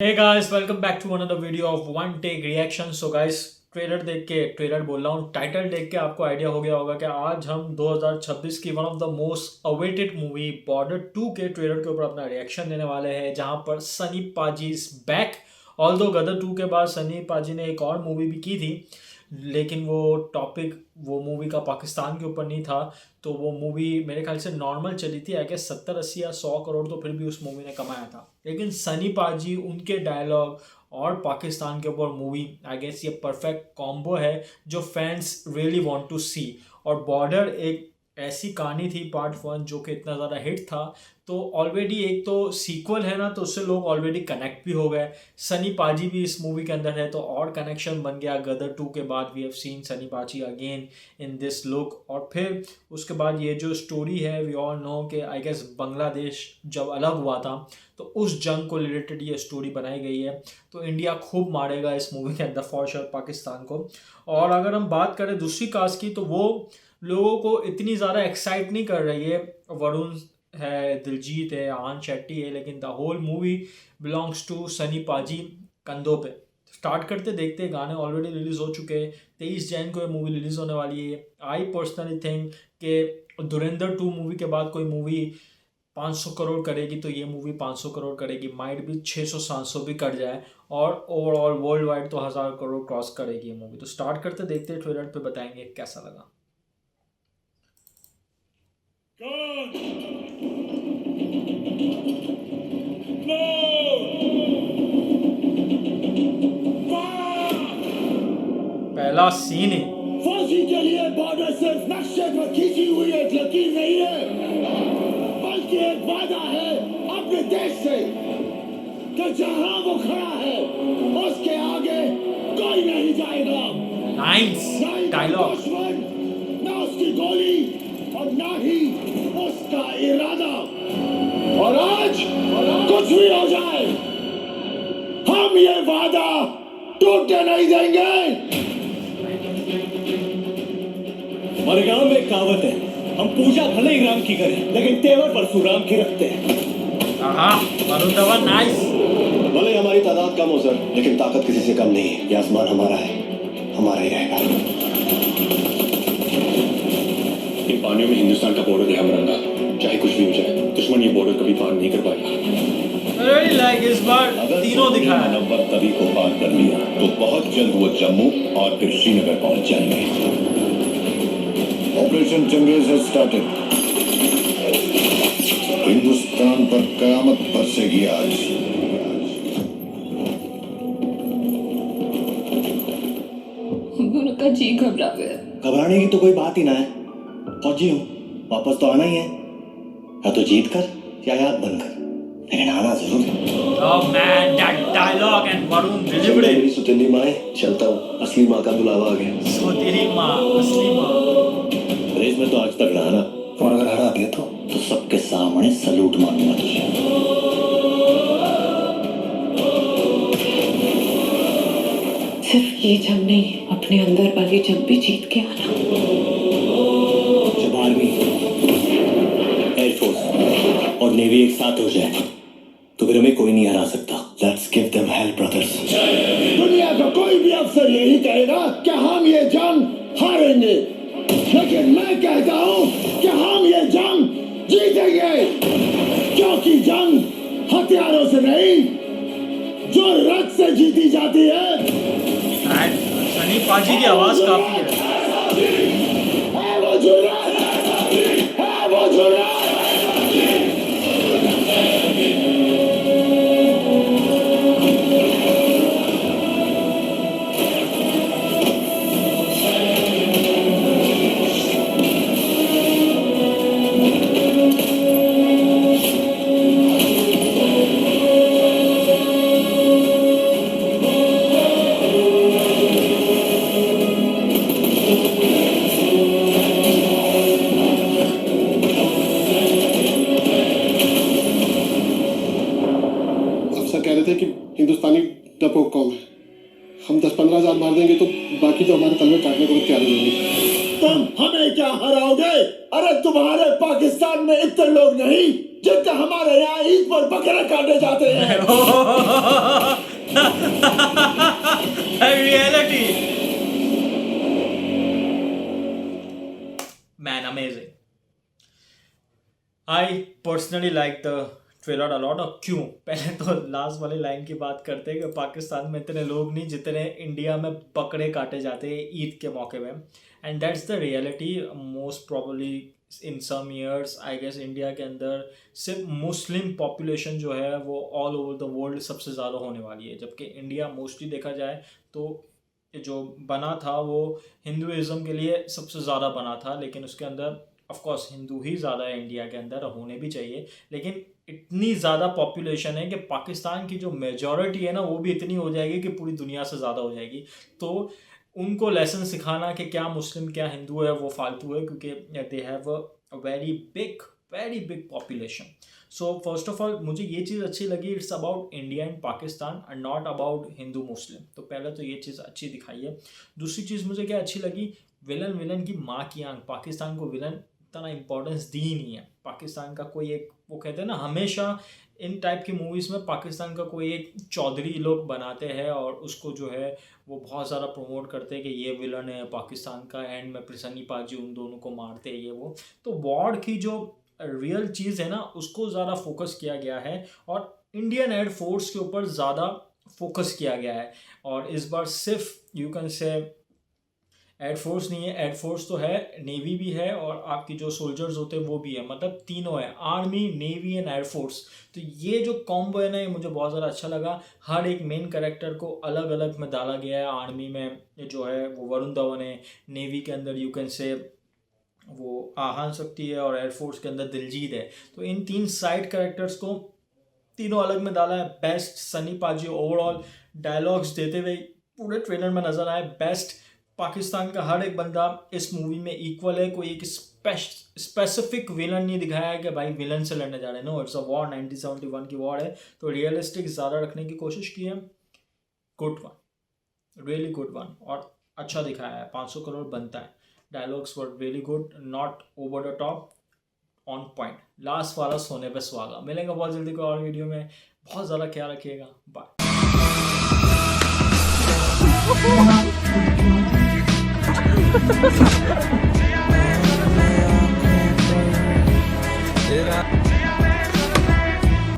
Hey guys welcome back to another video of one take reaction. So guys trailer बोल रहा हूँ, title देख के आपको आइडिया हो गया होगा कि आज हम 2026 की one of the most awaited movie border 2 के ट्रेलर के ऊपर अपना रिएक्शन देने वाले हैं, जहां पर सनी पाजी इज बैक। ऑल्दो गदर 2 के बाद सनी पाजी ने एक और मूवी भी की थी, लेकिन वो मूवी का पाकिस्तान के ऊपर नहीं था। तो वो मूवी मेरे ख्याल से नॉर्मल चली थी, आई गेस 70-80 या 100 करोड़ तो फिर भी उस मूवी ने कमाया था। लेकिन सनी पाजी, उनके डायलॉग और पाकिस्तान के ऊपर मूवी, आई गेस ये परफेक्ट कॉम्बो है जो फैंस रियली वांट टू सी। और बॉर्डर एक ऐसी कहानी थी पार्ट 1 जो कि इतना ज़्यादा हिट था, तो ऑलरेडी एक तो सीक्वल है ना, तो उससे लोग ऑलरेडी कनेक्ट भी हो गए। सनी पाजी भी इस मूवी के अंदर है तो और कनेक्शन बन गया। गदर 2 के बाद वी हैव सीन सनी पाजी अगेन इन दिस लुक। और फिर उसके बाद ये जो स्टोरी है, वी ऑल नो कि आई गेस बांग्लादेश जब अलग हुआ था तो उस जंग को रिलेटेड ये स्टोरी बनाई गई है। तो इंडिया खूब मारेगा इस मूवी के अंदर फॉर श्योर पाकिस्तान को। और अगर हम बात करें दूसरी कास्ट की, तो वो लोगों को इतनी ज़्यादा एक्साइट नहीं कर रही है। वरुण है, दिलजीत है, आन शेट्टी है, लेकिन the whole movie belongs to Sunny पाजी कंधों पे। स्टार्ट करते देखते हैं, गाने ऑलरेडी रिलीज़ हो चुके हैं। 23 जैन को ये मूवी रिलीज़ होने वाली है। आई पर्सनली थिंक कि धुरंधर 2 मूवी के बाद कोई मूवी 500 करोड़ करेगी तो ये मूवी 500 करोड़ करेगी, माइट भी 600-700 भी कर जाए, और ओवरऑल वर्ल्ड वाइड तो 1000 करोड़ क्रॉस करेगी ये मूवी। तो स्टार्ट करते देखते हैं, ट्रेलर पे बताएंगे कैसा लगा। पहला सीन है। फौजी के लिए बॉर्डर सिर्फ नक्शे पर खींची हुई एक लकीर नहीं है, बल्कि एक वादा है अपने देश से कि जहां वो खड़ा है उसके आगे कोई नहीं जाएगा। Nice dialogue. दुश्मन, ना उसकी गोली और ना ही उसका इरादा। और आज कुछ भी हो जाए, हम ये वादा टूटने नहीं देंगे। हमारे गांव में एक कहावत है, हम पूजा भले ही राम की करें लेकिन तेवर परशुराम की रखते हैं। वरुण धवन नाइस। भले हमारी तादाद कम हो सर, लेकिन ताकत किसी से कम नहीं है। ये आसमान हमारा है, हमारा ही रहेगा। इन पानियों में हिंदुस्तान का बॉर्डर है हमरंगा। चाहे कुछ भी हो जाए, दुश्मन ये बॉर्डर कभी पार नहीं कर पाएगा। really like इस बार तीनों दिखाया। नंबर तभी को पार कर लिया तो बहुत जल्द वो जम्मू और फिर श्रीनगर पहुंच जाएंगे। Operation Changez has started. Hindustan पर कयामत बरसेगी आज। उनका जी घबरा गया। घबराने की तो कोई बात ही ना है। फौजी हूँ, वापस तो आना ही है, या तो जीत कर या याद बनकर, लेकिन आना जरूर है। Oh man, that dialogue and Varun delivered it. मेरी सुतेली माँ है, चलता हूँ, असली माँ का बुलावा आ गया। सो तेरी माँ, असली माँ। रेस में तो आज तक रहा ना, और अगर हरा दिया तो सबके सामने सलूट मारूंगा तुझे। सिर्फ ये जंग नहीं, अपने अंदर वाली जंग भी जीत के आना। जब आर्मी, एयरफोर्स और नेवी एक साथ हो जाए तो फिर हमें कोई नहीं हरा सकता। Let's give them hello brothers. दुनिया का कोई भी अफसर यही कहेगा कि हम ये जंग हारेंगे, लेकिन मैं कहता हूं कि हम ये जंग जीतेंगे, क्योंकि जंग हथियारों से नहीं, जो रथ से जीती जाती है। सनी पाजी की आवाज काफी है वो जुर्रत, है वो जुर्रत। कह रहे थे कि हिंदुस्तानी डरपोक कौम है। हम 10-15 हजार मार देंगे तो बाकी तो हमारे तलवे काटने को तैयार हो जाएंगे। तुम हमें क्या हराओगे? अरे तुम्हारे पाकिस्तान में इतने लोग नहीं जितने हमारे यहाँ ईद पर बकरे काटे जाते हैं। Reality man, amazing. I personally like the trailer a lot. और क्यों? पहले तो लास्ट वाली लाइन की बात करते हैं कि पाकिस्तान में इतने लोग नहीं जितने इंडिया में बकरे काटे जाते हैं ईद के मौके में। And that's the reality. Most probably in some years I guess India के अंदर सिर्फ मुस्लिम पॉपुलेशन जो है वो ऑल ओवर द वर्ल्ड सबसे ज़्यादा होने वाली है, जबकि इंडिया मोस्टली देखा जाए तो जो बना था वो हिंदुज़म के लिए सबसे ज़्यादा बना था, लेकिन उसके अंदर ऑफ कोर्स हिंदू ही ज़्यादा है इंडिया के अंदर, होने भी चाहिए, लेकिन इतनी ज़्यादा पॉपुलेशन है कि पाकिस्तान की जो मेजॉरिटी है ना वो भी इतनी हो जाएगी कि पूरी दुनिया से ज़्यादा हो जाएगी। तो उनको लेसन सिखाना कि क्या मुस्लिम क्या हिंदू है वो फालतू है, क्योंकि they have a very big population. So first of all मुझे ये चीज़ अच्छी लगी, it's about India and Pakistan and not about Hindu Muslim. तो पहले तो ये चीज़ अच्छी दिखाई है। दूसरी चीज़ मुझे क्या अच्छी लगी, विलन की माँ की आंख। पाकिस्तान को विलन इतना इंपॉर्टेंस दी ही नहीं है। पाकिस्तान का कोई एक, वो कहते हैं ना हमेशा इन टाइप की मूवीज़ में पाकिस्तान का कोई एक चौधरी लोग बनाते हैं और उसको जो है वो बहुत ज़्यादा प्रमोट करते हैं कि ये विलन है पाकिस्तान का, एंड में प्रसन्नी पाजी उन दोनों को मारते हैं ये वो। तो वॉर की जो रियल चीज़ है ना उसको ज़्यादा फोकस किया गया है और इंडियन एयर फोर्स के ऊपर ज़्यादा फोकस किया गया है। और इस बार सिर्फ यू कैन से एयरफोर्स नहीं है, एयरफोर्स तो है, नेवी भी है और आपकी जो सोल्जर्स होते हैं वो भी है, मतलब तीनों है, आर्मी नेवी एंड एयरफोर्स। तो ये जो कॉम्बो है ना ये मुझे बहुत ज़्यादा अच्छा लगा। हर एक मेन कैरेक्टर को अलग अलग में डाला गया है। आर्मी में जो है वो वरुण धवन है, नेवी के अंदर यू कैन से वो आहान शक्ति है और एयरफोर्स के अंदर दिलजीत है। तो इन 3 साइड कैरेक्टर्स को तीनों अलग में डाला है। बेस्ट सनी पाजी ओवरऑल डायलॉग्स देते हुए पूरे ट्रेलर में नजर आए। बेस्ट पाकिस्तान का हर एक बंदा इस मूवी में इक्वल है। कोई एक स्पेसिफिक विलन नहीं दिखाया है कि भाई विलन से लड़ने जा रहे हैं। नो, इट्स अ वॉर, 1971 की वॉर है, तो रियलिस्टिक ज़्यादा रखने की कोशिश की है। Good one, really good one, और अच्छा दिखाया है। 500 करोड़ बनता है। Dialogues were really good, not over the top, on point. Last वाला सोने पे सुहागा। मिलेंगे बहुत जल्दी कोई और वीडियो में। बहुत ज़्यादा ख्याल रखिएगा। बाय।